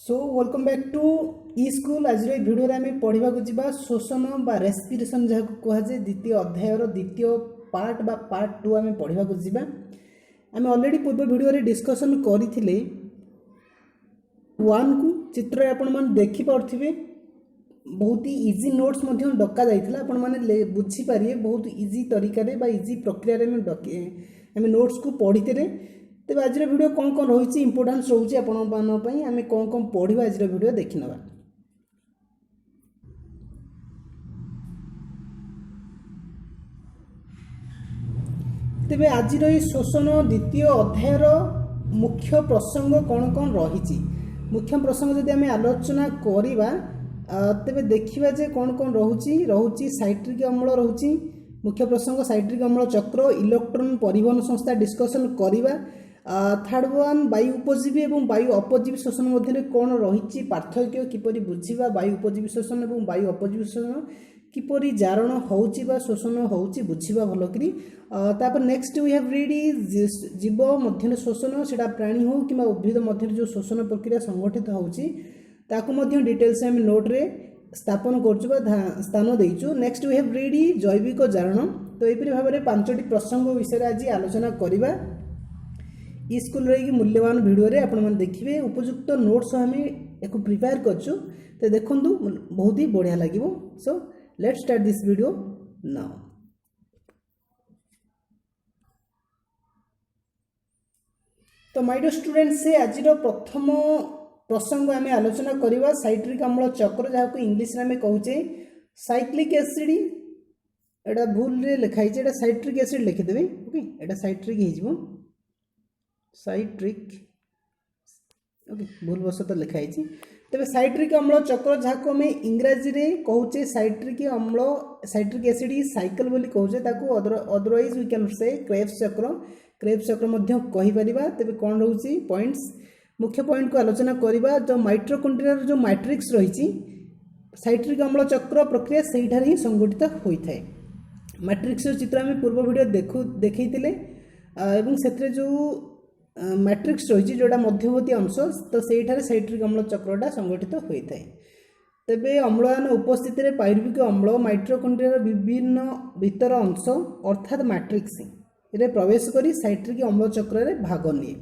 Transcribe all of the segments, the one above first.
So welcome back to E school. आज video आम पढ़ा जा शोषण बा रेस्पिरेशन जहाँ कहुए द्वितीय अध्याय द्वितीय पार्ट बा पार्ट 2 आम पढ़ा जा। आम अलरेडी पूर्व भिडियो डिस्कसन करते 1 को चित्र आपण मैंने देखिपे बहुत ही इजी नोट्स डका जाइए आपण मैंने बुझीपारे बहुत इजी तरीके इजी प्रक्रिया नोट्स को पढ़ी तेज आज वीडियो कौन कौन रही इंपोर्टान्स रोचे आपंपाई आम कौन कौन पढ़ा आज वीडियो देखी ना। तेज आज शोषण द्वितीय अध्यायर मुख्य प्रसंग कौन कौन रही मुख्य प्रसंग जब आम आलोचना करवा तेज देखा जे कौन कौन रोचे साइट्रिक अम्ल रोचे मुख्य प्रसंग साइट्रिक अम्ल चक्र इलेक्ट्रॉन परिवहन संस्था डिस्कसन करवा। थर्ड वन वायु उपजीवी और वायु अपजीवी शोषण मध्य कौन रही पार्थक्य किपरि बुझा वायु उपजीवी शोषण और वायु अपजीवी शोषण किपरि जारण होउची बा शोषण होउची बुझा भलकरी। तापर नेक्स्ट वी हैव रीड जीव मध्य शोषण सेटा प्राणी हो कि उद्भिद मध्य जो शोषण प्रक्रिया संगठित होउची ताकू मध्य डिटेल्स आम नोट रे स्थापन कर स्थान देचु। नेक्स्ट वी हैव रीड जैविक जारण। तो यहपरी भाव में 5टी प्रसंग विषय आज आलोचना करवा ई स्कूल रही मूल्यवान भिडियो रे आपण मैंने देखिए उपयुक्त नोट्स आम एक प्रिपेयर करछु तो देखु बहुत ही बढ़िया लगे। So let's start this video now. तो माय डियर स्टूडेंट्स से आज प्रथम प्रसंग आम आलोचना करवा साइट्रिक अम्ल चक्र जहाँ को इंग्लिश में कहूचे साइक्लिक एसिड। एटा भूल रे लिखाई एटा साइट्रिक एसिड लिखिदेवे ओके एटा साइट्रिक हो साइट्रिक ओके भूल बस तो लिखाई तेज साइट्रिक अम्ल चक्र जहाँ को आम इंग्राजी में कहूचे साइट्रिक अम्ल साइट्रिक एसिड साइकिल बोली कहूचे otherwise we can say Krebs चक्र कहीपर। तेज कौन रोचे पॉइंट्स मुख्य पॉइंट को आलोचना करवा जो माइट्रोकॉन्ड्रिया जो मैट्रिक्स रही साइट्रिक अम्ल चक्र प्रक्रिया से ही संगठित होता है। मैट्रिक्स चित्र आम पूर्व वीडियो देखते से जो मैट्रिक्स रही जोड़ा मध्यवर्ती अंश तो सहीठार साइट्रिक अम्ल चक्रटा संगठित होता है। तेबे अम्लयान उपस्थित पायरुविक अम्ल माइट्रोकॉन्ड्रिया विभिन्न भीतर अंश अर्थात मैट्रिक्स रे प्रवेश कर साइट्रिक अम्ल चक्र रे भाग निए।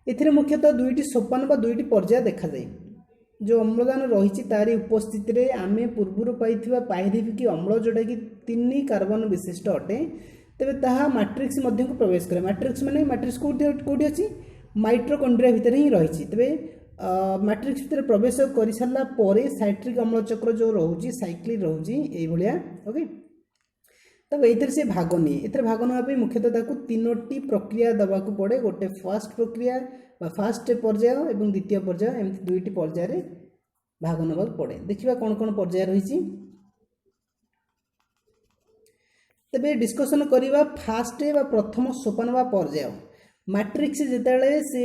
एथिरे मुख्यतः दुईटी सोपान बा दुईटी पर्याय देखा जाए। जो अम्लजान रही तारी उपस्थित आम पूर्व पाई पायरुविक अम्ल जोटा कि 3 कार्बन विशिष्ट अटे तेरे ताहा मैट्रिक्स मध्य को प्रवेश करे। मैट्रिक्स माने मैट्रिक्स कौटी अच्छी माइट्रोकॉन्ड्रिया भितर ही रही तेरे मैट्रिक्स भितर प्रवेश कर सारा पर साइट्रिक अम्ल चक्र जो रोचे साइक्लिक रोचे ये ओके। तब ये से भाग निए एथेर भाग नापी मुख्यतः 3टी प्रक्रिया दबाक पड़े गोटे फास्ट प्रक्रिया फास्ट पर्याय और द्वितीय पर्याय एमती 2टी पर्याय भाग ना पड़े। देखा कौन कौन पर्याय रही तेबे डिस्कसन करवा फास्ट बा प्रथम सोपान बा पर्याय मैट्रिक्स जिते से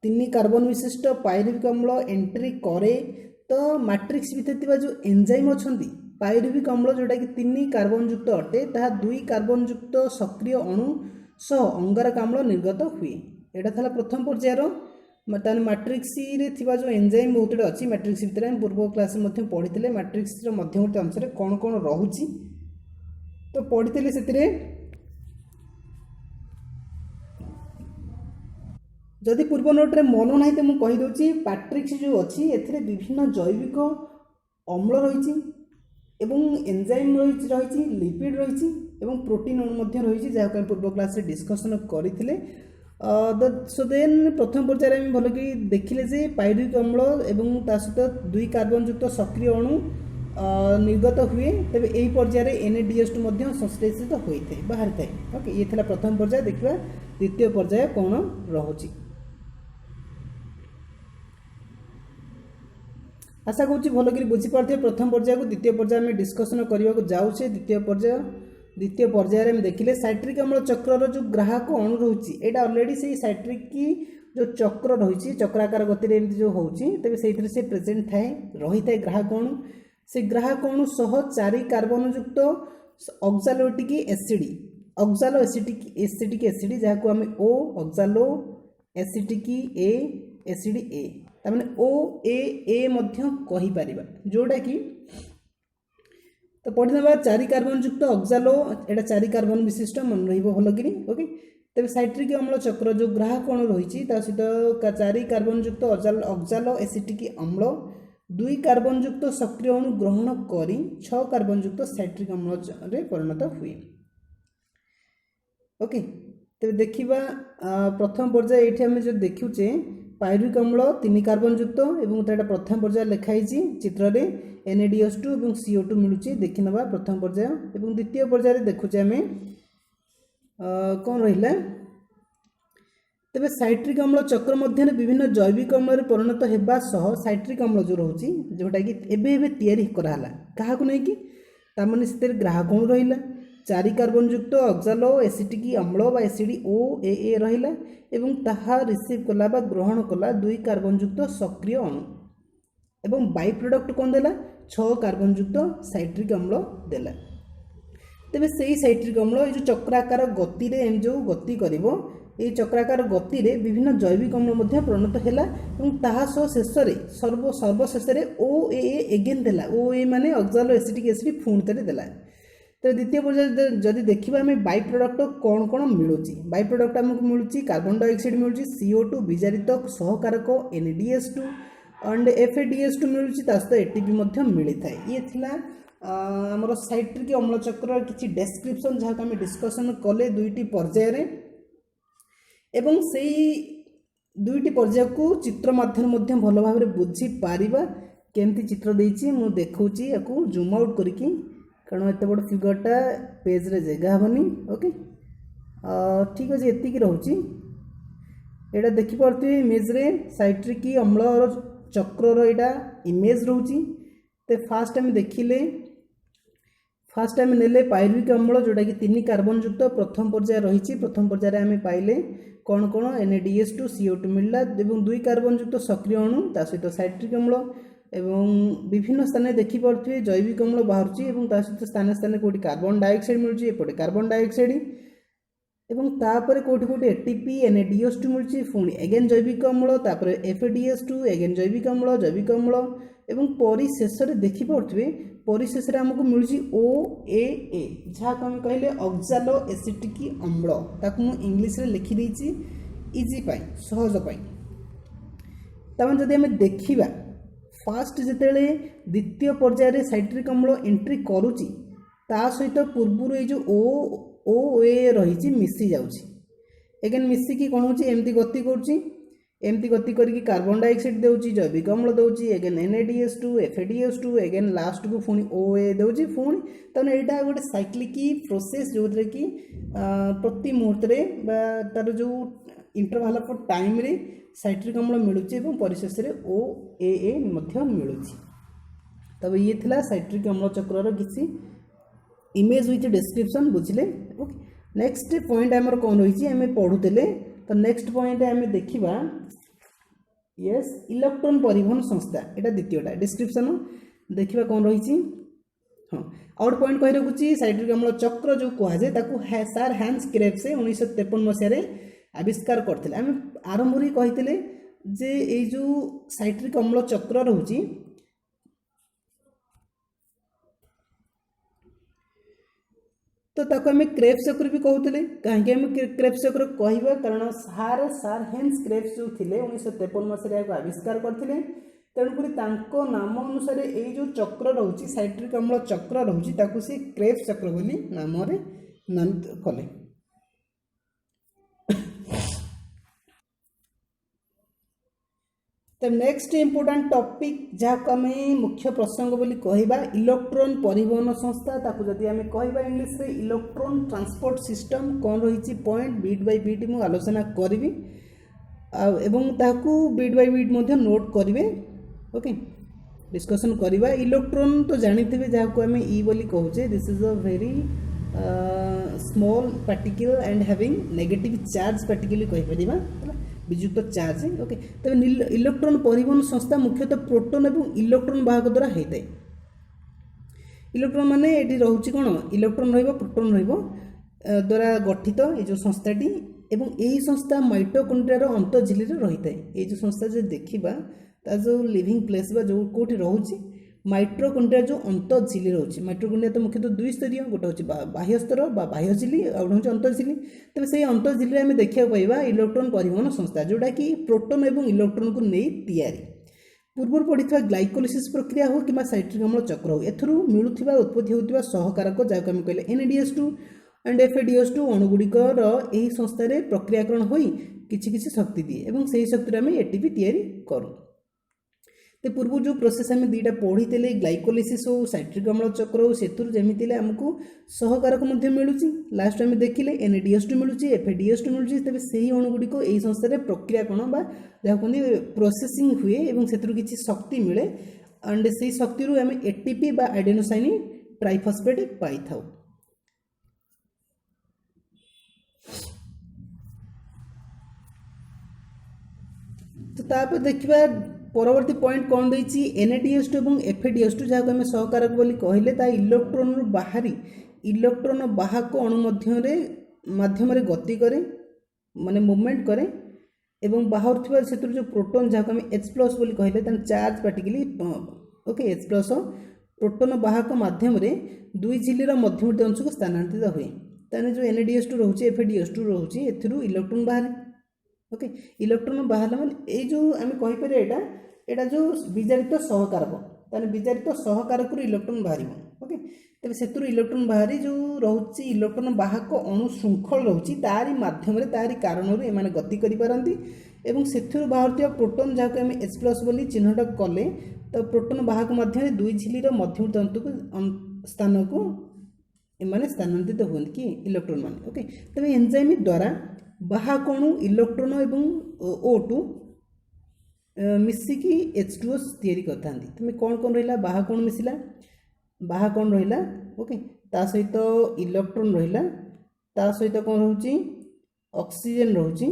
3 कार्बन विशिष्ट पायरुविक अम्ल एंट्री करे तो मैट्रिक्स भितर जो एंजाइम अच्छा पायरुविक अम्ल जोटा कि 3 कार्बन युक्त अटे ता 2 कार्बन युक्त सक्रिय अणु सह अंगारक अम्ल निर्गत हुए। यहाँ था प्रथम पर्यायर मैट्रिक्स जो एंजाइम बहुत अच्छी मैट्रिक्स भितर पूर्व क्लास में पढ़ी मैट्रिक्स मध्यवर्ती अंश कौन कौन रोचे तो पढ़ी से जदि पूर्व नोट्रे मन ना तो मुझे कहीदे मैट्रिक्स जो अच्छी ए विभिन्न जैविक अम्ल रही एंजाइम रही लिपिड रही प्रोटीन अणु रही जहाँ पूर्व क्लास डिस्कसन करते। सो देन प्रथम पर्यायर भल कि देखिले जे पायरुविक अम्ल एवं ता सहित 2 कार्बन युक्त सक्रिय अणु निर्गत हुए तेज यही पर्यायर NaDH2 संश्लेषित होता है बाहर थाए ओके। ये था प्रथम पर्याय। देखा द्वितीय पर्याय कौन रोचे आशा करूँ भलकर बुझीपारे। प्रथम पर्याय को द्वितीय पर्याय में डिस्कसन करने जाऊे। द्वितीय पर्याय में देखिले साइट्रिक अम्ल चक्र जो ग्राहक अणु रोचे यहाँ अलरेडी से साइट्रिक की जो चक्र रही चक्राकार गति जो होती तेज से प्रेजेंट थाए रही थाए ग्राहक अणु से ग्राहक अणु सह 4 कार्बन युक्त ऑक्सालोटिक एसिडिक एसिड जहाँ को आम O oxalo acetic A acid A तामाने ओ ए मध्य कहि परिबा जोटा कि तो पढ़ी ना चारि कार्बन युक्त ऑक्सालो एटा चारि कार्बन विशिष्ट मन रहिबो भलो कि ओके तबे साइट्रिक अम्ल चक्र जो ग्राहक अणु रही सहित चारि कार्बन युक्त ऑक्सालो एसिटिक अम्ल 2 कार्बन युक्त सक्रिय अणु ग्रहण करी 6 कार्बन युक्त साइट्रिक अम्ल रे परिणत हुए ओके तबे देखिबा प्रथम पर्याय एठी हम जो देखुचे पायरुविक अम्ल 3 कार्बन युक्त एवं तेटा प्रथम पर्याय लिखाई चित्र रे NaDH2 और CO2 मिलुची देखि नबा प्रथम पर्याय एवं द्वितीय पर्याय रे देखुचे हमें कौन रहिला तबे साइट्रिक अम्ल चक्र मध्य विभिन्न जैविक अम्ल रे परिणत हेबा सह साइट्रिक अम्ल जो रहउची जोटा कि एबे एबे तयारी कराला काहा को नै कि तामने सेते ग्राहक अणु रहिला 4 कार्बन युक्त ऑक्सालो एसिटिक अम्ल बा एसिड OAA रहिला एवं ताहा रिसीव कला बा ग्रहण कला 2 कार्बन युक्त सक्रिय अणु एवं बाई प्रोडक्ट कौन देला 6 कार्बन युक्त साइट्रिक अम्ल देला तेबे सेही साइट्रिक अम्ल ए जो चक्राकार गति रे एम जो गति करिवो ए चक्राकार गति रे विभिन्न जैविक अम्ल मध्य परिणत हैला एवं ताहा सह शेष रे सर्वशेष रे OAA एगेन देला OAA माने ऑक्सालो एसिटिक एसिड पुणी तरे देला तो द्वितीय पर्याय जदि देखिबा हमें बाई प्रोडक्ट कौन कौन मिलुची बाई प्रोडक्ट हमको मिलुची कार्बन डाइऑक्साइड मिलुची CO2 विजारित सहकारक NaDH2 एंड FADH2 मिलुची तास्त ATP मध्य मिली थाए ये थिला हमर साइट्रिक अम्ल चक्र किछि डिस्क्रिप्शन जहा हम डिस्कशन कले दुईटी पर्याय रे एवं सेही दुईटी पर्याय को चित्र माध्यम मध्य भलो भाबरे बुझी पारिबा केमती चित्र देइछि मु देखौछि याकू जूम आउट करिकि कारण एत बड़ फिगरटा पेज रे जगह हबनी ओके ठीक अछि एति की रहउछि एटा देखि परथि इमेज रे साइट्रिक अम्ल चक्र रो एटा इमेज रहउछि ते फास्ट टाइम देखिले फास्ट टाइम नेले पायरुविक अम्ल जोटा कि 3 कार्बन युक्त प्रथम पर्याय रही प्रथम पर्याय रे हमें पाइले कौन कौन NaDH2 CO2 मिलला एवं 2 कार्बन युक्त सक्रिय अणु ता सहित साइट्रिक अम्ल एवं विभिन्न स्थान देखि पड़थि जैविक अम्ल बाहरची एवं ता सहित स्थान स्थान कोठी कार्बन डाइऑक्साइड मिलची एपटे कार्बन डाइऑक्साइड एवं तापर कोठी कोठी ATP NaDH2 मिलची पुणी एगेन जैविक अम्ल तापर FADH2 एगेन जैविक अम्ल एवं परिशेष रे देखि पड़थि परिशेष रे हमको मिलची OAA जहा को हम कहले ऑक्सालो एसिटिक अम्ल ताकू मु इंग्लिश रे लिखि देछि इजी पाई सहज पाई तमन जदि हम देखिबा फास्ट जेतेले द्वितीय पर्याय रे साइट्रिक अम्ल एंट्री करूची ता सहित पूर्वरु ए जो OA रही मिसी जाउची एगेन मिसी की कोन होची एमती गति करूची एमती गति करके कार्बन डाइऑक्साइड देउची जैविक अम्ल देउची eigen NaDH2 FADH2 eigen last को पुणी OA देउची पुणी तने एटा गोटे साइक्लिक प्रोसेस जो रे कि प्रति मुहूर्त रे बा तार जो इंटरवल ऑफ टाइम रे साइट्रिक अम्ल मिलुची एवं परिशेष रे OAA मध्य मिलुची तब ये थिला साइट्रिक अम्ल चक्र रो किछि इमेज विथ डिस्क्रिप्शन बुझले ओके नेक्स्ट पॉइंट हमर कोन होईची हमें पढुतले तो नेक्स्ट पॉइंट हमें देखिबा यस इलेक्ट्रॉन परिवहन संस्था एटा द्वितीयटा डिस्क्रिप्शन देखिबा कोन रहिची हां आउट पॉइंट कहि रखुची साइट्रिक अम्ल चक्र जो कहा जाय ताकू सर हैंस क्रेब्स 1953 मसिया रे आविष्कार करथिले हम आरंभ रे कहितले जे ए जो साइट्रिक अम्ल चक्र रहउची तो ताको हमें क्रेब्स चक्र भी कहते कहीं हम क्रेब्स चक्र कहवा कारण सार हेन्स क्रेब्स जो थिले 1953 मसीह आविष्कार करथिले तेणुकरी तांको नाम अनुसार ये जो चक्र रोची साइट्रिक अम्ल चक्र रोची ताको से क्रेब्स चक्र बोली नाम रे नामित कले तो नेक्स्ट इंपोर्टेंट टॉपिक जहाँ आम मुख्य प्रसंग बोली कहवा इलेक्ट्रॉन परिवहन संस्था ताकू जदि आम कहवा इंग्लिश रे इलेक्ट्रॉन ट्रांसपोर्ट सिस्टम कौन रही पॉइंट बीट बाय बीट मु आलोचना करी एवं ताकू बीट बाय बीट मध्य नोट करेंगे ओके डिस्कशन करवा इलेक्ट्रॉन तो जानिथे जहाँ को आम ई बोली कहूचे this is a very small particle and having negative charge particle कहीपर विजुक्त चार्ज ओके तब इलेक्ट्रॉन परिवहन संस्था मुख्यतः प्रोटॉन और इलेक्ट्रॉन वाहक द्वारा होता है इलेक्ट्रॉन माने ये रोचे कौन इलेक्ट्रॉन प्रोटॉन द्वारा गठित ये जो संस्थाटी एवं यही संस्था माइटोकॉन्ड्रिया अंतःझिल्ली रही है ये जो संस्था जो देखा ता जो लिविंग प्लेस बा जो कोठी रहउची माइट्रोकॉन्ड्रिया जो अंतःझिल्ली रहउची माइट्रोकॉन्ड्रिया तो मुख्यतः दुई स्तरीय गोटे होची बाह्य स्तर बा बाह्य झिल्ली आ गोटे होची अंतःझिल्ली तबे सेही अंतःझिल्ली आमे देखिया पाइबा इलेक्ट्रॉन परिवहन संस्था जोटा कि प्रोटॉन एवं इलेक्ट्रॉन को नै तयारी पूर्व पढ़ी ग्लाइकोलिसिस प्रक्रिया हो कि साइट्रिक अम्ल चक्र हो एथुरु मिलुथिबा उत्पत्ति होतिबा सहकारक जाको आमे कहले NADH2 एंड FADH2 अणुगुड़िकर यही संस्थार प्रक्रियाकरण होई किछि किछि शक्ति दिए एवं सही शक्ति आम एटीपी तैयारी करूँ तो पूर्व जो प्रोसेस आम दुईटा पढ़ी ग्लाइकोलिसिस हो साइट्रिक अम्ल चक्र हो से जमी आमको सहकारक मिलूँ लास्ट आम देखिले NADH2 मिलूँ FADH2 मिलूँ तेज से ही अणुगुड़िक यही संस्थार प्रक्रियाकरण जहाँ कहते प्रोसेसिंग हुए और से किसी शक्ति मिले एंड से शक्ति आम एटीपी बा एडेनोसाइन ट्राइफॉस्फेट पाई था। तो तापर देखिबा परवर्ती पॉइंट कौन देछि NADH2 एवं FADH2 जहाँ आम सहकारक बोली कहले ता इलेक्ट्रोन बाहरी इलेक्ट्रोन बाहक अणु माध्यम गति करे माने मूवमेंट करे एवं बाहर थिबा सेतु जो प्रोटॉन जहाँ आम H+ बोली कहले ता charge particle okay H+ proton बाहक माध्यम रे दुई झिल्लीर मध्यवर्ती अंश को स्थानांतरित हुए ताने जो NADH2 रहउची FADH2 रहउची एथिरु इलेक्ट्रोन बाहर ओके इलेक्ट्रोन बाहर माने ए जो आम कहि पारे एटा जो विजारित सहकारक ताने विजारित सहकारक इलेक्ट्रोन बाहर ओके तबे सेतुर इलेक्ट्रोन बाहरी जो रहउची इलेक्ट्रोन बाहक अणु श्रृंखल रहउची तारी माध्यम रे तारी कारण रे एमाने गति करि पारंती एवं सेथुर बाहरतिया प्रोटॉन जहाँ आम H+ बोली चिन्हट कले तो प्रोटॉन बाहक माध्यम रे दुई झिल्लीर मध्यवर्ती अंतु स्थान को एमाने स्थानांतरित हुअନ୍ତି कि इलेक्ट्रोन माने ओके तबे एंजाइम द्वारा बाहक अणु इलेक्ट्रोन एवं O2 मिसिकी H2O तैयारी करता तुम कौन कौन रहा बाहक अणु मिसिला बाहक अणु रहा ओके ता सहित इलेक्ट्रोन रहा ता सहित कौन रोचे ऑक्सीजन रोचे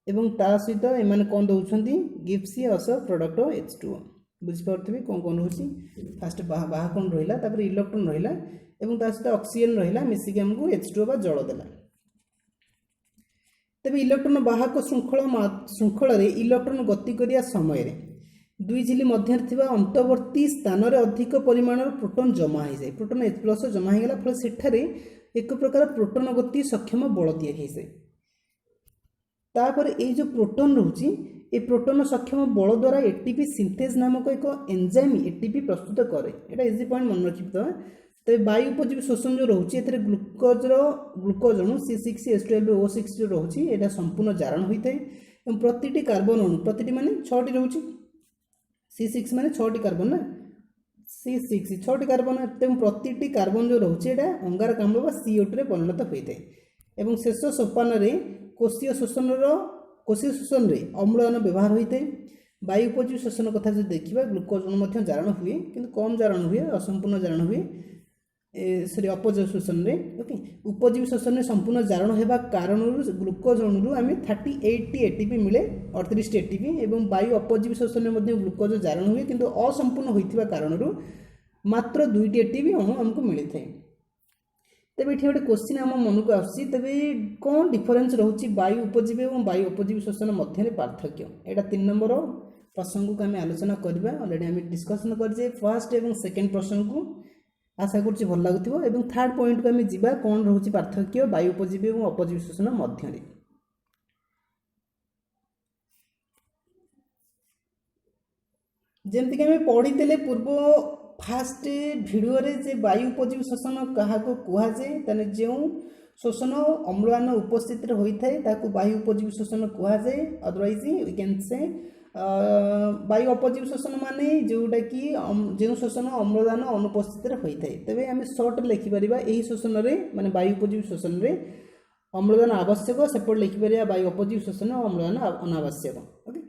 एवं ता सहित एमाने कौन दौरान गिफ्ट्स अस प्रोडक्ट H2O बुझीपारे कौन कौन रोचे फास्ट बाहक अणु रहा तापर इलेक्ट्रोन रहा एवं ता सहित ऑक्सीजन रहा मिसिकी आमको H2O बा जल देला तेबे इलेक्ट्रोन बाहक श्रृंखल इलेक्ट्रोन गति करिया समय दुई झिल्ली मध्य अंतर्वर्ती स्थान में अधिक परिमाण प्रोटॉन जमा हो जाए प्रोटॉन H+ जमा हो गला फल सेठारे एक प्रकार प्रोटॉन गति सक्षम बल तैयारी हो जाए तापर ए जो प्रोटॉन रोची ए प्रोटॉन सक्षम बल द्वारा एटीपी सिंथेज नामक एक एंजाइम एटीपी प्रस्तुत करे एटा इजी पॉइंट मन रखिबा तेज वायु उपजीवी शोषण जो रोचे ग्लुकोज अणु C6H12O6 जो रोचे यहाँ संपूर्ण जारण होता है प्रति कार्बन अणु प्रति माने 6टी रोचे C6 माने 6टी कार्बन ना C6 6टी कार्बन तेज प्रति कार्बन जो रोचे यहाँ अंगारकाम्ल बा CO2 परिणत होता है और शेष सोपान कोशीय शोषण रे अम्लजान व्यवहार होता है वायु उपजीवी शोषण कथा जो देखा ग्लुकोज अणु जारण हुए कि कम जारण हुए असंपूर्ण जारण हुए सॉरी अपजीवी शोषण रे ओके उपजीवी शोषण रे संपूर्ण जारण होबा कारण ग्लुकोज अणु आम 38 एटीपी मिले 38 एटीपी एवं वायु अपजीवी शोषण रे मध्ये ग्लुकोज जारण हुए किंतु असंपूर्ण होइथिबा कारण मात्र 2 एटीपी अणु हमको मिली थाए तेबे एठी गोटे क्वेश्चन आम मन को आसी तेबे कौन डिफरेंस रहउची वायु उपजीवी और वायु अपजीवी शोषण मध्य पार्थक्य एटा 3 नंबर प्रसंग को आम आलोचना करबा ऑलरेडी आम डिस्कशन करजे फर्स्ट एवं सेकंड प्रसंग को आशा करुच्ची भल लगुव एवं थर्ड पॉइंट को आम जा कौन रोचे पार्थक्य वायु उपजीवी और अपजीवी शोषण मध्य जमती आम पढ़ी पूर्व फास्ट भिडियो जे वायु उपजीवी शोषण क्या कहुए ताने जो शोषण अम्लजान उपस्थित होता है वायु उपजीवी शोषण कहुए अदरवाइज वी कैन से वायु अपजीवी शोषण माने जोटा कि जो शोषण अम्लजान अनुपस्थित होता है तेरे आम सर्ट लिखिपर यही शोषण माने वायु उपजीवी शोषण अम्लजान आवश्यक सेपट लिखिपर वायु अपजीवी शोषण अम्लजान अनावश्यक ओके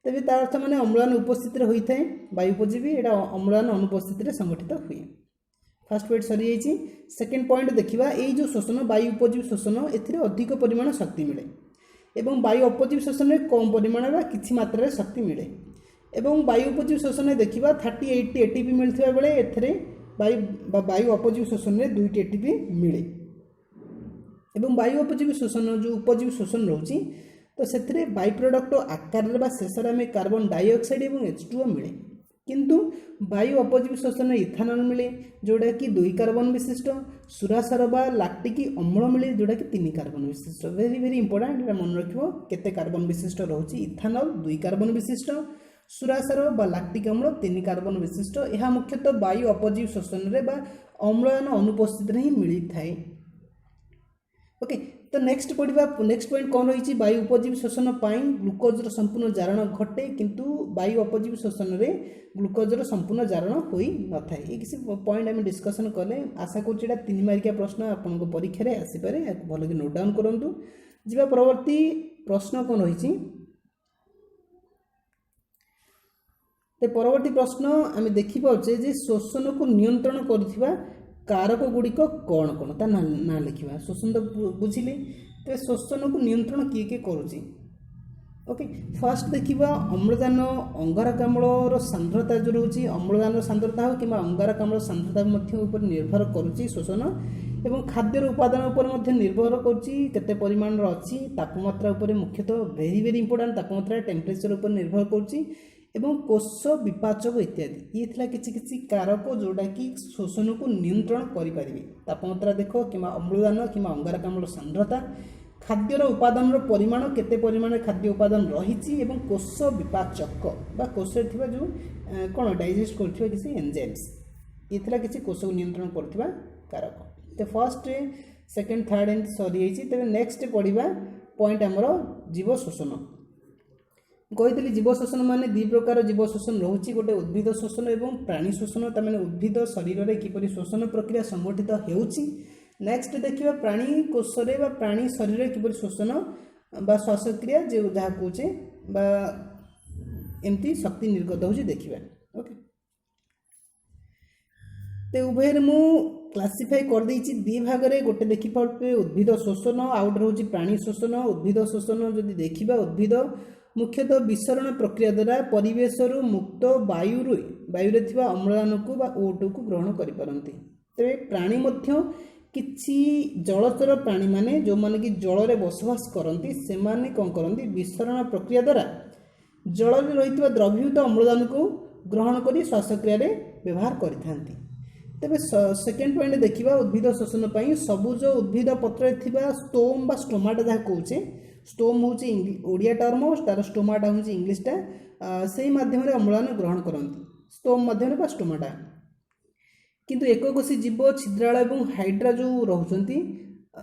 तेरे तार अर्थ माने अम्लजान उपस्थित होता है वायु उपजीवी एटा अम्लजान अनुपस्थित संगठित हुए फर्स्ट पॉइंट सरी जाइए सेकेंड पॉइंट देखा यही जो शोषण वायु उपजीवी शोषण अधिक परिमाण शक्ति मिले एवं वायु अपजीवी शोषण में कम परिमाण किसी मात्रा शक्ति मिले एवं वायु उपजीवी शोषण में देखा 38 एटीपी मिलता बेले एथिरे वायु अपजीवी शोषण में 2 एटीपी मिले एवं वायु अपजीवी शोषण जो उपजीवी शोषण रोची तो से बाई प्रडक्ट आकार शेष में कार्बन डाइऑक्साइड और H2O मिले किंतु वायु अपोजिट शोषण इथानल मिले जोड़ा कि 2 कार्बन विशिष्ट सुरासार बा लैक्टिक अम्ल मिले जोड़ा कि 3 कार्बन विशिष्ट वेरी वेरी इंपोर्टेंट मन रखिबो केते कार्बन विशिष्ट रहउची इथानल 2 कार्बन विशिष्ट सुरासार बा लैक्टिक अम्ल 3 कार्बन विशिष्ट यह मुख्यतः वायु अपोजिट शोषण रे बा अम्लयान अनुपस्थित रे ही मिली थाए ओके तो नेक्स्ट पढ़ा नेक्स्ट पॉइंट कौन रही वायु उपजीवी शोषण ग्लुकोजर संपूर्ण जारण घटे किंतु वायु अपजीवी शोषण में ग्लुकोजर संपूर्ण जारण हो न था ये किसी पॉइंट आम डिस्कसन कले आशा करा 3 मार्किया प्रश्न आपको परीक्षा रे आसीपे भल कि नोट डाउन करूँ जा परवर्ती प्रश्न कौन रही परवर्ती प्रश्न आम देखिपारे शोषण को नियंत्रण कर कारक गुड़िक कौन कौन ता ना लिखा शोषण तो बुझिले तो शोषण को नियंत्रण किए किए करुच्ची ओके फर्स्ट देखा अम्लजान अंगारकाम्ल सांद्रता जो रोचे अम्लजान सांद्रता हो कि अंगारकाम्ल सांद्रता ऊपर निर्भर करुच्ची शोषण एवं खाद्यर उपादान उपर निर्भर करते परिमाण अच्छी तापमात्रा उपर मुख्यतः वेरी वेरी इंपोर्टेंट तापमात्रा टेम्परेचर उपर निर्भर करुच्ची एवं कोष विपाचक इत्यादि ये थिला किछि कारक जोड़ा कि शोषण को नियंत्रण करें तापमात्रा देख कि अम्लजान कि अंगारकाम्ल सांद्रता खाद्यर उपादान परिमाण केते परिमाण खाद्य उपादान रही कोष विपाचक बा कोष जो कौन डाइजेस्ट कर किसी एंजाइम्स ये थिला किछि कोष को नियंत्रण करथिबा कारक तो फर्स्ट सेकंड थर्ड एंड सरी तेज नेक्स्ट पढ़ा पॉइंट आमर जीव शोषण कही जीव शोषण मान 2 प्रकार जीव शोषण रोचे गोटे उद्भिद शोषण और प्राणी शोषण तमें उद्भिद शरीर में किपरि शोषण प्रक्रिया संगठित होउची नेक्स्ट देखिए प्राणी कोष प्राणी शरीर किपरि शोषण बा श्वासक्रिया जो जहाँ कहे एमती शक्ति निर्गत हो देखिए ओके तो उभय मु क्लासीफाई कर देछि 2 भाग में गोटे देखिपे उद्भिद शोषण आउट रोचे प्राणी शोषण उद्भिद शोषण जदि देखा उद्भिद मुख्यतः विसरण प्रक्रिया द्वारा परिवेश मुक्त वायु थी अम्लजान को O2 को ग्रहण करें तेरे प्राणी किछि जलचर प्राणी माने जो माने कि जल में बसवास करती से माने कौन करती विसरण प्रक्रिया द्वारा जल में रही द्रवीभूत अम्लजान को ग्रहण कर श्वासक्रिया व्यवहार करते तेरे सेकेंड पॉइंट देखा उद्भिद शोषण सबुज उद्भिद पत्र स्टोम बा स्टोमाटा जहाँ कहे स्टोम हूँ ओडिया टर्म तार स्टोमाटा हूँ इंग्लीशटा से माध्यम अम्लजान ग्रहण करती स्टोम माध्यम स्टोमाटा किंतु एककोशी जीव छिद्राल और हाइड्रा जो रोचती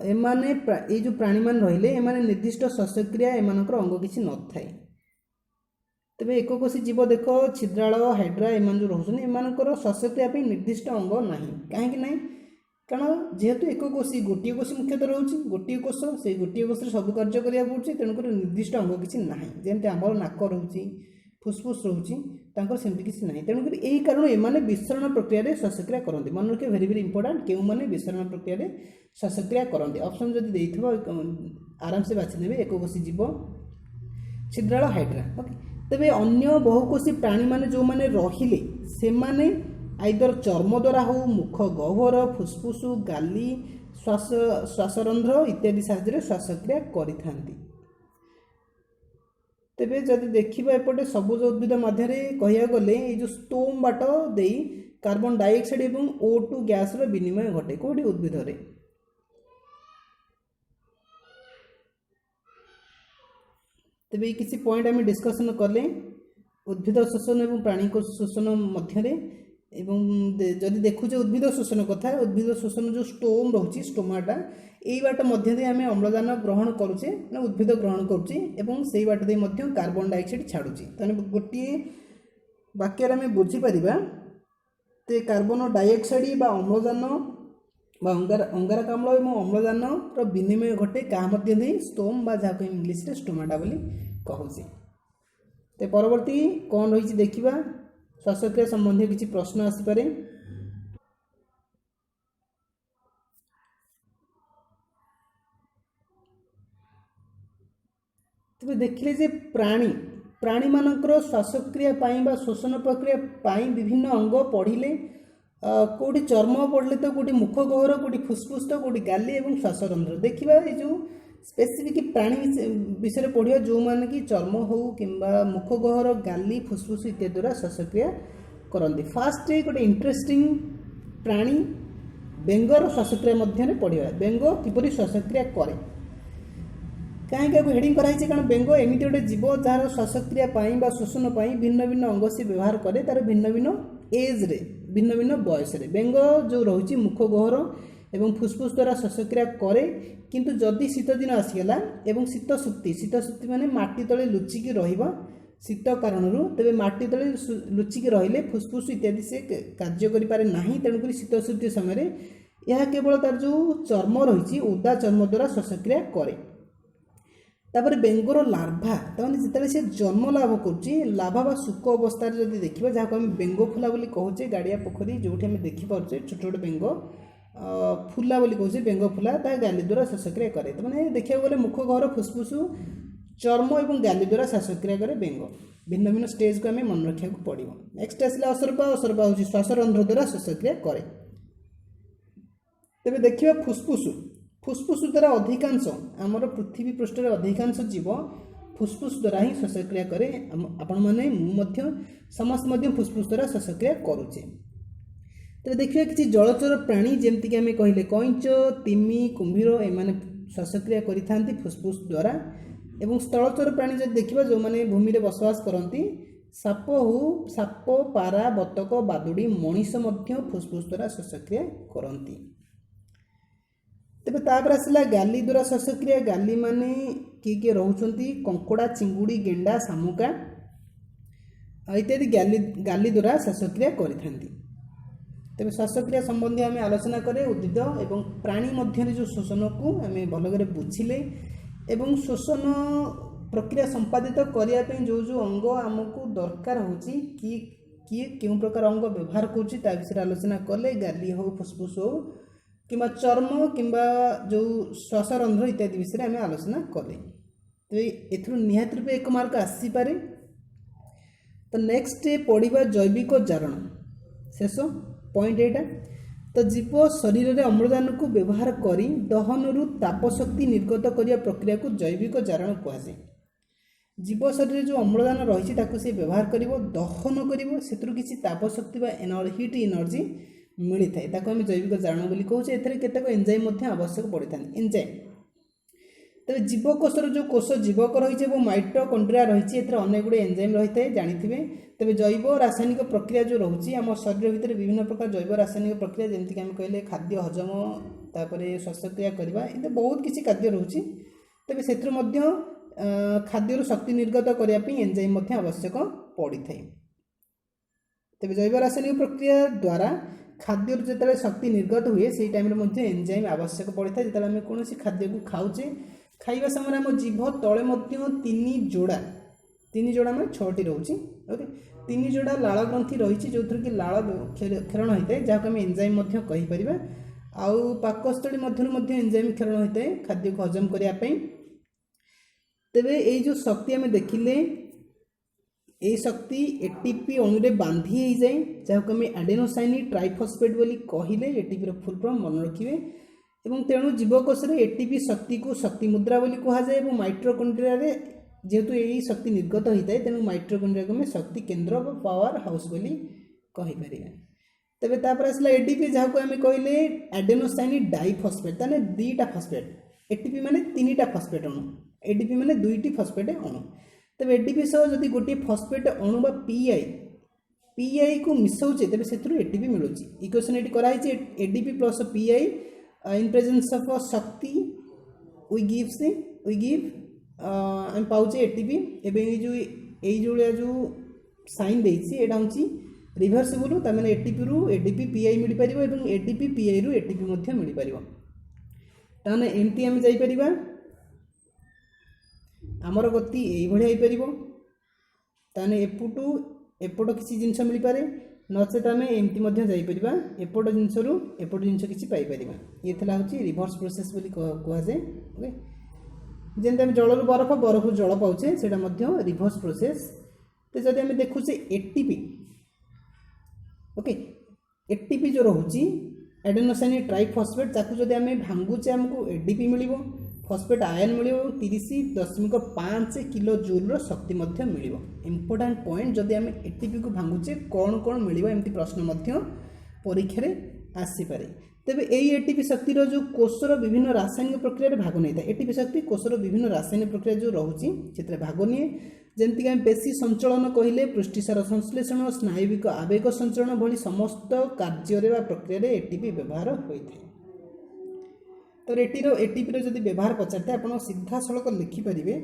एमाने ये जो प्राणी मान रहिले एमाने निर्दिष्ट श्वासक्रिया एमानकर अंग किसी न थाए तेज एककोशी जीव देख छिद्राल हाइड्रा एमान जो रोचते एमानकर श्वासक्रिया निर्दिष्ट अंग ना कहीं ना कारण जेहेतु एककोशी गोटे कोशी मुख्यतः रोचे गोटे कोष से गोटे कोष सब कार्य करा पड़े तेणुक निर्दिष्ट अंग किसी ना जमी आमर नाक रोचे फुसफुस रोचे सेमती किसी ना तेणुक यही कारण एमाने विसरण प्रक्रिया श्वासक्रिया करते मन रखिए वेरी वेरी इंपोर्टेंट क्यों मैंने विसरण प्रक्रिया श्वासक्रिया करते ऑप्शन जब देते आराम से बाछिदेवे एककोशी जीव छिद्राल हाइड्रा ओके तेज अन्य बहुकोशी प्राणी माने जो माने रहिले से माने आइदर चर्म द्वारा हो मुख गह्वर फुसफुस गाली श्वासरंध्र इत्यादि साहाय्य श्वासक्रिया करिथांती तेबे जदि देखिबा एपटे सबुज उद्भिद मध्य कहिया गले ये जो स्टोम बाट देई कार्बन डाइऑक्साइड एवं O2 गैस रो विनिमय घटे कोठी उद्भिद रे तेबे किसी पॉइंट आम डिस्कसन कले उद्भिद शोषण और प्राणी शोषण मध्य एवं जदि देखुचे उद्भिद शोषण कथा उद्भिद शोषण जो स्टोम रोचे स्टोमाटा यही बाट मध्य आम अम्लजान ग्रहण करुचे उद्भिद ग्रहण करुचे एवं से बाट दे कार्बन डाइऑक्साइड छाड़ुचे तेना गोटे वाक्य आम बुझीपर ते कार्बन डाइऑक्साइड बा अम्लजान अंगारकाम्ल और अम्लजान विनिमय घटे क्या मध्य स्टोम बा जहाँ इंग्लीश स्टोमाटा बोली कहूँ तो परवर्ती कौन रही देखा श्वासक्रिया संबंधी किसी प्रश्न आसीपे तेज देखिले जे प्राणी मानकर श्वासक्रिया शोषण प्रक्रिया विभिन्न अंग पढ़िले कौटी चर्म पढ़ले तो कौटी मुख गह्वर कौटी फुसफुस तो कौटी गाली और श्वासरंध्र देखा ये जो स्पेसिफिक प्राणी विषय पढ़िया जो मैंने कि चर्म हो कि मुखगहर गाली फुसफुस इत्यादि द्वारा श्वासक्रिया करती। फास्ट गोटे इंटरेस्टिंग प्राणी बेंगर श्वासक्रिया मध्य पढ़िया बेंग किपरि श्वासक्रिया करे कहीं हेडिंग कराई कारण बेंग एमती गोटे जीव जार श्वासक्रिया शोषण भिन्न भिन्न अंग से व्यवहार करे तार भिन्न भिन्न एज रे भिन्न भिन्न बयस रे बेंग जो रही मुखगहर एवं फुसफुस द्वारा श्वासक्रिया करे किंतु जदि शीत दिन आसीगला एवं शीत सुक्ति माने माटी तले लुचिकी रहिबा शीत कारण तेरे माटी तले लुचिकी रहिले फुसफुस इत्यादि से कार्य करि पारे नाही तेणुक शीत सुक्ति समय यह केवल तार जो चर्म रही ओदा चर्म द्वारा श्वासक्रिया करे। तापर बेंगर लार्भा तमाने जिते से जन्म लाभ करा बा शुक अवस्था जब देखा जहाँ आम बेंग फुला बोली कहूचे गाड़िया पोखरी जो आम देखिपे छोट छोट बेंग फुला बोली कहूचे बेंग फुला ता गाली द्वारा श्वासक्रिया करे मैंने देखा गले मुखगहर फुसफुस चर्म और गाली द्वारा श्वासक्रिया करे बेंग भिन्न भिन्न स्टेज को आम मन रखा पड़ो। नेक्स्ट आसला असरपा असरपा हूँ श्वासरंध्र द्वारा श्वासक्रिया करे। तेज देखिए फुसफुस फुसफुस द्वारा अधिकांश आमर पृथ्वी पृष्ठ अधिकांश जीव फुसफुस द्वारा ही श्वासक्रिया करे आपण मैंने समस्त फुसफुस द्वारा श्वासक्रिया करुचे। तेज देखिए किसी जलचर प्राणी जमती आम कहले कईंच तिमी कुंभीर एम श्वासक्रिया करि फुसफुस द्वारा एवं स्थलचर प्राणी जब देखा जो मैंने भूमि में बसवास करती साप हो साप पारा बतक बादुड़ी मनीष फुसफुस द्वारा श्वासक्रिया करती। तेज तापर आसला गाली द्वारा श्वासक्रिया गाली माने किए रोचंती कंकड़ा चिंगुड़ी गेंडा शामुका इत्यादि गाली द्वारा श्वासक्रिया करिथांती। तेज श्वासक्रिया संबंधी आम आलोचना करें उद्भिद और प्राणी मध्य जो शोषण को आम भल बुझिले एवं शोषण प्रक्रिया संपादित करने जो जो अंग आमको दरकार होची किए क्यों प्रकार अंग व्यवहार करुच्ची विषय आलोचना कले गाली हो फुसफुस हो कि चर्म कि जो श्वासरंध्र इत्यादि विषय आम आलोचना कले तो एथुर निहाती रूपे 1 मार्क आसीपे। तो नेक्स्ट पढ़ा जैविक जारण शेष पॉइंट एटा। तो जीव शरीर में अम्लजान को व्यवहार करी दहन तापशक्ति निर्गत करने प्रक्रिया को जैविक जारण कहुए। जीव शरीर जो अम्लजान रही से व्यवहार कर दहन कर किसी तापशक्ति हिट एनर्जी मिलता है ताको आम जैविक जारण बोली कहूचे। केतेक एंजाइम आवश्यक पड़ता है एंजाइम। तेज जीवकोशर जो कोष जीवक रही है माइटोकॉन्ड्रिया रही है अनेक गुड़े एंजाइम रही है जानी। तेज जैव रासायनिक प्रक्रिया जो रोचे आम शरीर भितर विभिन्न प्रकार जैव रासायनिक प्रक्रिया जमीक आम कहले खाद्य हजम तापर श्वासक्रिया करवा ये बहुत किसी कार्य रोचे। तेज से खाद्य शक्ति निर्गत करने एंजाइम आवश्यक पड़ी था। तेज जैव रासायनिक प्रक्रिया द्वारा खाद्य जो शक्ति निर्गत हुए से टाइम एंजाइम आवश्यक पड़ी था जो आम कौन खाद्य को खाऊे खाइबा समय आम जीभ तले 3 जोड़ा में 6टी रोचे ओके 3 जोड़ा लाल ग्रंथि रही जो कि लाल क्षरण होता है जहाँ आम एंजाइम कहीपर आउ पाकस्थली मध्य एंजाइम क्षरण होता है खाद्य को हजम करने। तेरे ये जो शक्ति आम देखिले ये शक्ति एटीपी अणुरे बांधी हो जाए जहाँ आम एडेनोसाइन ट्राइफॉस्फेट बोली कहले एटीपी फुल फॉर्म मन रखिए। एवं तेणु जीवकोश एटीपी शक्ति को शक्ति मुद्रा बोली कहुए और माइटोकॉन्ड्रिया जेहेतु यही शक्ति निर्गत होता है तेणु माइटोकॉन्ड्रिया को शक्ति केन्द्र पावर हाउस बोली कहीपर। तेरे तापर आसला एडीपी जहाँ को आम कहले एडेनोसाइन डाइफॉस्फेट ताने 2टा फॉस्फेट एटीपी माने 3टा फॉस्फेट अणु एडीपी माने 2टी फॉस्फेट अणु। तेज एडीपी सह जदि गोटे फॉस्फेट अणु बा पीआई को मिसाऊे तेज से एटीपी मिलूँ इक्वेशन ये कराई ADP plus pi in presence of शक्ति वी गिव आम पाचे एटीपी एवं जो साइन देती हूँ रिभर्सिबल तमें एटीपी रु एडीपी पीआई मिल पार और एडीपी पीआई रु एटीपी मिल पार ताने एमती आम जापर आमर गति यही ताने एपटू एपट किसी जिनस मिल पारे नचेत आम एमती जापर एपट जिनस एपट जिनस किसी पाइपर ये हूँ रिभर्स प्रोसेस बोली कहुए ओके जमी आम जल बरफ बरफ जल पाचे से रिभर्स प्रोसेस। तो जब आम देखुचे एटीपी ओके एटीपी जो रोचे एडेनोसाइन ट्राइफॉस्फेट ताकू जब आम भांगुचे आमको एडीपी मिल फस्फेट आयन मिल 30.5 किलो जूल शक्ति मिल। इंपोर्टाट पॉइंट जदि आम एटीपी को भांगुचे कौन कौन मिल एमती प्रश्न परीक्षा आसीपे। तेबे यही एटीपी शक्तिर जो कोषर विभिन्न रासायनिक प्रक्रिया भाग नहीं था। एटीपी शक्ति कोषर विभिन्न रासायनिक प्रक्रिया जो रोचे से भाग निए जमीक आम पेशी संचलन कहले पृष्टिसार संश्लेषण स्नायुविक आवेग संचरण भली समस्त कार्य प्रक्रिया एटीपी व्यवहार होता है। तो एटीपी जदि व्यवहार पचारते आप सीधा सड़क लिखिपारे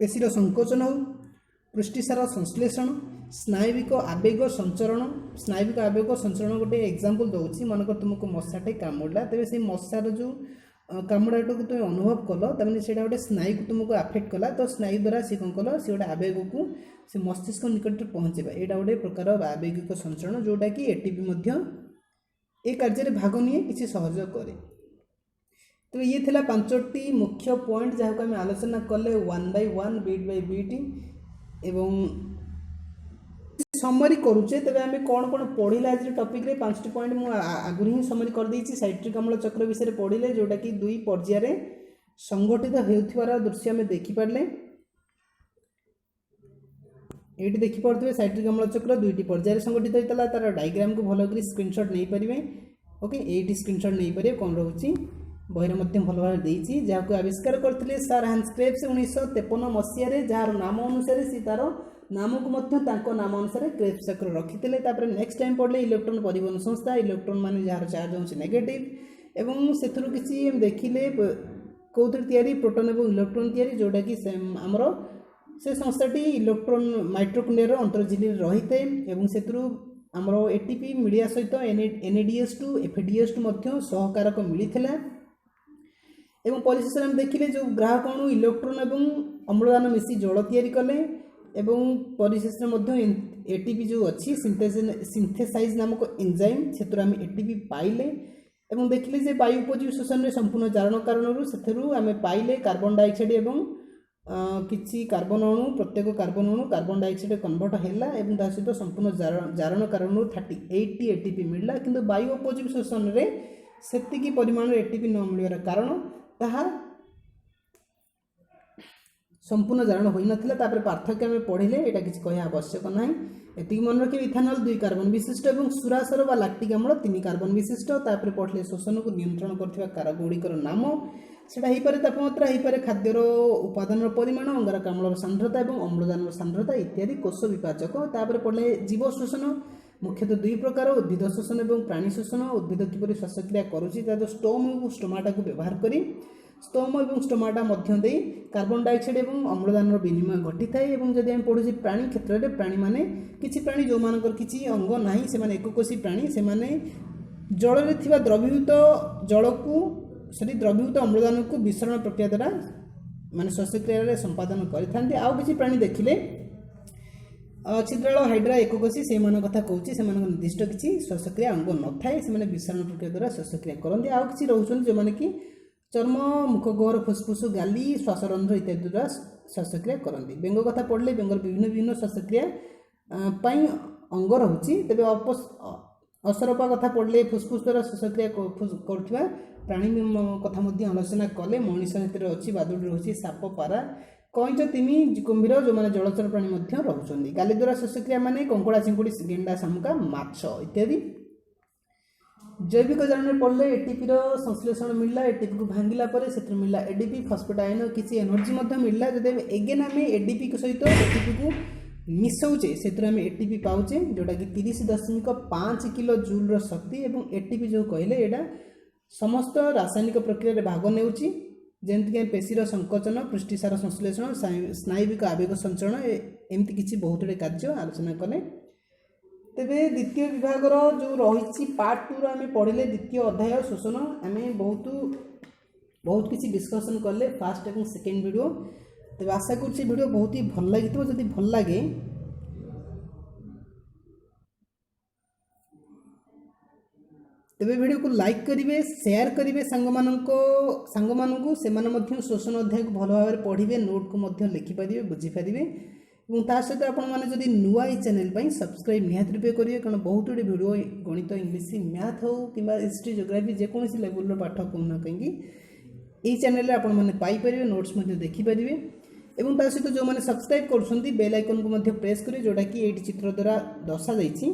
पेशीर संकोचन हो पृष्टिसार संश्लेषण स्नायुविक आवेग संचरण। स्नायुविक आवेग संचरण गोटे एग्जांपल दूसरी मनकर तुमको मशाटे कामुड़ा तेज से मशार जो कामुड़ाटा को तुम अनुभव कल तमें से गोटे स्नायु को तुमको आफेक्ट कला तो स्नायु द्वारा सी कौन कल सी गोटे आवेग को से मस्तिष्क निकट पहुँचेगा। यहाँ गोटे प्रकार आवेगिक संचरण जोटा कि एटीपी ए कार्य भाग निए किसी सहयोग करे। तो ये थिला 5टी मुख्य पॉइंट जहाँ को आम आलोचना कले 1 by 1 बीट बाय बीट एवं समरी करुचे। तेज आम कौन कौन पढ़िले आज टॉपिक रे 5टी पॉइंट मुझे आगुरी ही समरी कर देछि। साइट्रिक अम्ल चक्र विषय पढ़िले जोटा कि 2 पर्यायर संगठित होउथिबार दृश्य आम देखि पारले। एटी देखि पारथबे साइट्रिक अम्ल चक्र 2टी पर्यायर संगठित होइतला तार डायग्राम को भलो करी स्क्रीनशॉट नै परिबे। ओके एटी स्क्रीनशॉट नै परिबे कोन रहउची बहिर मध्य भल भाव देछि जहाँ को आविष्कार करथिले सर हैंड्सक्रेप्स 1953 मसीह जार नाम अनुसार सी तार नाम को नाम अनुसार क्रेप्स चक्र रखिते। तापर नेक्स्ट टाइम पढ़ले इलेक्ट्रॉन परिवहन संस्था इलेक्ट्रॉन मान जार चार्ज होछि नेगेटिव एवं सेथुरु किछि देखिले कोथि तयारी प्रोटॉन एवं इलेक्ट्रॉन तयारी जोटा कि हमरो से संस्थाटी इलेक्ट्रॉन माइटोकॉन्ड्रिया अंतर्झिली रहिते एवं सेथुरु हमरो एटीपी मीडिया सहित NADH2 FADH2 मध्य सहकारक मिलिथिला। एवं परिशेष में देखिले जो ग्राहक अणु इलेक्ट्रॉन एवं अम्लजान मिसी जल तैयारी कले एवं परिशेष में एटीपी जो अच्छी सिंथेसाइज नामक एंजाइम से आम एटीपी पाइले एवं देखिले जे वायु उपजीवी शोषण में संपूर्ण जारण कारण से आम पाइले कार्बन डाइऑक्साइड एवं किछि कार्बन अणु प्रत्येक कार्बन अणु कार्बन डाइऑक्साइड कन्वर्ट हैला एवं ता सहित संपूर्ण जारण कारण 38 एटीपी मिलला। किंतु वायु उपजीवी शोषण रे सेतिकी परिमाण एटीपी न मिलवार कारण ताहा संपूर्ण जारण हो नाला। तापर पार्थक्य आम पढ़िले यहाँ किसी कह आवश्यक ना। एति मन रखिए इथानल 2 कार्बन विशिष्ट और सुरासर व लैक्टिक अम्ल 3 कार्बन विशिष्ट। तापर पढ़ले शोषण को नियंत्रण करथिबा कारक गुड़िकर नाम सेटा हो पारे तापमात्रा हो पारे खाद्यर उपादान परिमाण अंगारक अम्लर सांद्रता और अम्लजान सांद्रता इत्यादि कोष विभाजक। तापर पढ़ले जीव शोषण मुख्यतः 2 प्रकार उद्भिद शोषण और प्राणी शोषण। उद्भिद किपरि श्वासक्रिया करुछि स्टोम और स्टोमाटा को व्यवहार करी स्टोम और स्टोमाटा मध्य दे कार्बन डाइऑक्साइड और अम्लजान विनिमय घटी थाए। जब आम पढ़ुचे प्राणी क्षेत्र में प्राणी माने किछि प्राणी जो मानकर किछि अंग नाही से माने एककोशी प्राणी से माने जल रे थिबा द्रवीभूत जल को सरी द्रवीभूत अम्लजान को विसरण प्रक्रिया द्वारा माने श्वासक्रिया संपादन करिथांती। आउ किछि प्राणी देखिले छिद्राल हाइड्रा एककोशी से कथा कहूँ से निर्दिष्ट किसी श्वासक्रिया अंग न थाए से विसरण प्रक्रिया द्वारा श्वासक्रिया करते। आउ किसी रोचन जो मैंने कि चर्म मुखगहर फुसफुस गाली श्वासरंध्र इत्यादि द्वारा श्वासक्रिया करती। बेंग कथा पढ़ले बेंगर विभिन्न विभिन्न श्वासक्रिया अंग रोचे। तेज असरपा कथा पढ़ले फुसफुस द्वारा श्वासक्रिया कर प्राणी कथा आलोचना कले मनीष अच्छी बादुड़ी रोचे साप पारा कईच तिमी कुंभीर जो मैंने जलचर प्राणी रोचे। गाली द्वारा श्वासक्रिया माने कंकड़ा चिंकुड़ी गेंडा शामुका माछ इत्यादि। जैविक जारण पढ़ले एटीपी संश्लेषण मिलला एटीपी को भांगिला से मिलला एडीपी फस्फेट आयन किसी एनर्जी मिलला। जब एगेन आम एडीपी सहित एटीपी को मिसौचे से आम एटीपी पाचे जोटा कि 30.5 किलो जूल शक्ति और एटीपी जो कहले यहाँ समस्त रासायनिक प्रक्रिया भाग नेउची जेमती पेशीर संकोचन पृष्टिसार संश्लेषण स्नायुविक आवेग संचरण एमती किसी बहुत गुड़े कार्य आलोचना कले। तेबे द्वितीय विभागर जो रही पार्ट 2 आम पढ़ले द्वितीय अध्याय शोषण आम बहुत किसी डिस्कसन कले फास्ट और सेकेंड वीडियो। तेज आशा करुँच वीडियो बहुत ही भल लगी जदि भल लगे तेबे वीडियो को लाइक करेंगे शेयर करेंगे सांग से शोषण अध्याय को भल भाव पढ़े नोट को लिखिपारे बुझीपारे और ता सहित आपड़ी नुआ ये चैनल सब्सक्राइब निहाती रूपे करेंगे कारण बहुत गुड़े वीडियो गणित इंग्लीश मैथ हो कि हिस्ट्री जियोग्राफी जेकोसी लेवल पाठ कहूना कहीं यही चैनल आप पाइपर नोट्स देखिपारे एवं ता सहित जो मैंने सब्सक्राइब कर बेल आइकन को प्रेस करेंगे जोटा कि ये चित्र द्वारा दर्शा जाइए।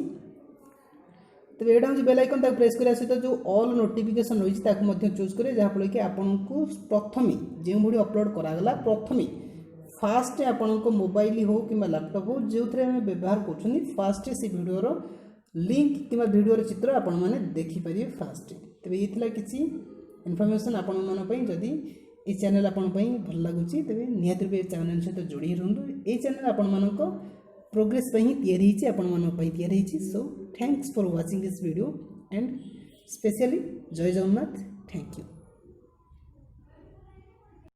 तेज यहाँ हूँ बेल आइकन प्रेस करने सहित जो ऑल नोटिफिकेशन रही चूज करें जहाँफल कि आपको प्रथम जो वीडियो अपलोड करागला प्रथम फास्ट आपण मोबाइल हो कि लैपटॉप हो जो थे व्यवहार कर फास्ट से वीडियोर लिंक कि वीडियोर चित्र आपण मैंने देखिपारे फास्ट। तेज ये किसी इनफॉरमेशन आपण जदि ये चैनल आपण भल लगुच तेज निहत रूप चैनल सहित जोड़ी रुहतु। ये चैनल आपण प्रोग्रेस ही आपण so thanks for watching this video and specially जय जगन्नाथ। Thank you.